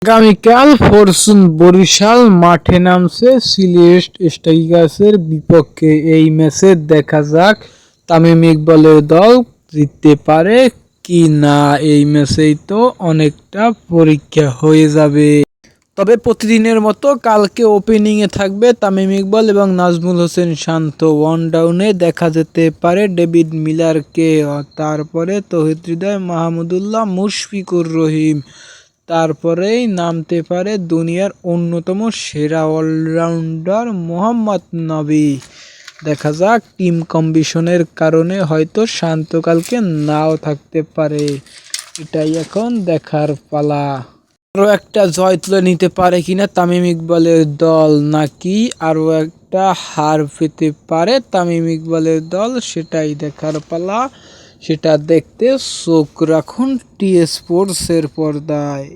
আগামীকাল ফরচুন বরিশাল মাঠে নামছে সিলেট স্ট্রাইকার্সের বিপক্ষে। এই ম্যাচে দেখা যাক তামিম ইকবালের দল জিততে পারে কি না। এই ম্যাচেই তো অনেকটা পরীক্ষা হয়ে যাবে। তবে প্রতিদিনের মতো কালকে ওপেনিংয়ে থাকবে তামিম ইকবাল এবং নাজমুল হোসেন শান্ত। ওয়ান ডাউনে দেখা যেতে পারে ডেভিড মিলারকে, তারপরে তৌহিদ হৃদয়, মাহমুদুল্লাহ, মুশফিকুর রহিম। তারপরেই নামতে পারে দুনিয়ার অন্যতম সেরা অলরাউন্ডার মোহাম্মদ নবী। দেখা যাক, টিম কম্বিনেশনের কারণে হয়তো শান্ত কালকে নাও থাকতে পারে। এটাই এখন দেখার পালা। আরও একটা জয় তুলে নিতে পারে কিনা তামিম ইকবালের দল, নাকি আরও একটা হার পেতে পারে তামিম ইকবালের দল, সেটাই দেখার পালা। সেটা দেখতে চোখ রাখুন টি স্পোর্টসের পর্দায়।